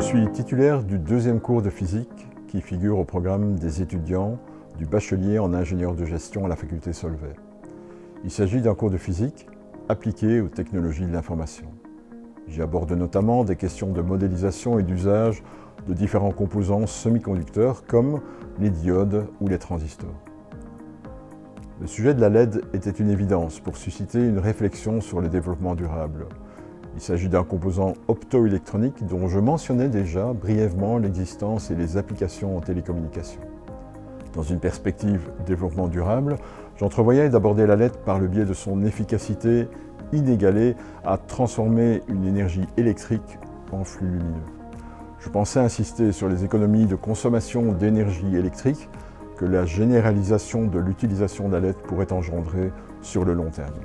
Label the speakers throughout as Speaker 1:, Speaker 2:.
Speaker 1: suis titulaire du deuxième cours de physique qui figure au programme des étudiants du bachelier en ingénieur de gestion à la faculté Solvay. Il s'agit d'un cours de physique appliqué aux technologies de l'information. J'y aborde notamment des questions de modélisation et d'usage de différents composants semi-conducteurs comme les diodes ou les transistors. Le sujet de la LED était une évidence pour susciter une réflexion sur le développement durable. Il s'agit d'un composant optoélectronique dont je mentionnais déjà brièvement l'existence et les applications en télécommunications. Dans une perspective développement durable, j'entrevoyais d'aborder la LED par le biais de son efficacité inégalée à transformer une énergie électrique en flux lumineux. Je pensais insister sur les économies de consommation d'énergie électrique que la généralisation de l'utilisation de la LED pourrait engendrer sur le long terme.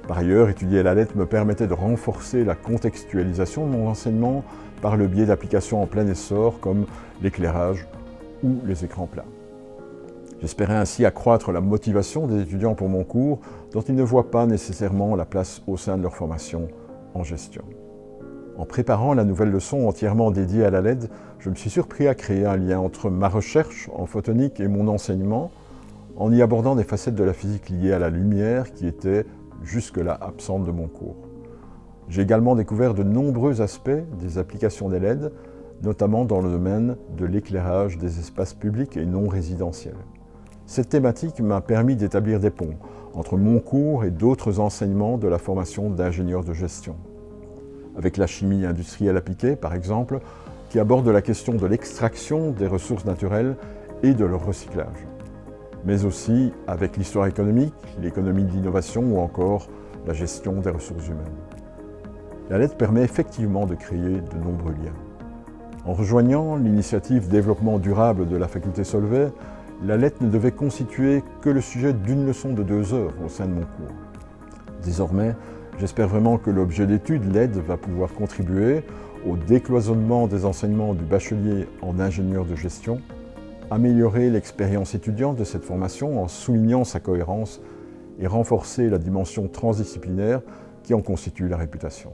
Speaker 1: Par ailleurs, étudier la LED me permettait de renforcer la contextualisation de mon enseignement par le biais d'applications en plein essor comme l'éclairage ou les écrans plats. J'espérais ainsi accroître la motivation des étudiants pour mon cours, dont ils ne voient pas nécessairement la place au sein de leur formation en gestion. En préparant la nouvelle leçon entièrement dédiée à la LED, je me suis surpris à créer un lien entre ma recherche en photonique et mon enseignement, en y abordant des facettes de la physique liées à la lumière qui étaient jusque-là absentes de mon cours. J'ai également découvert de nombreux aspects des applications des LED, notamment dans le domaine de l'éclairage des espaces publics et non résidentiels. Cette thématique m'a permis d'établir des ponts entre mon cours et d'autres enseignements de la formation d'ingénieur de gestion. Avec la chimie industrielle appliquée, par exemple, qui aborde la question de l'extraction des ressources naturelles et de leur recyclage. Mais aussi avec l'histoire économique, l'économie de l'innovation ou encore la gestion des ressources humaines. La LED permet effectivement de créer de nombreux liens. En rejoignant l'initiative développement durable de la faculté Solvay, la LED ne devait constituer que le sujet d'une leçon de 2 heures au sein de mon cours. Désormais, j'espère vraiment que l'objet d'étude LED va pouvoir contribuer au décloisonnement des enseignements du bachelier en ingénieur de gestion, améliorer l'expérience étudiante de cette formation en soulignant sa cohérence et renforcer la dimension transdisciplinaire qui en constitue la réputation.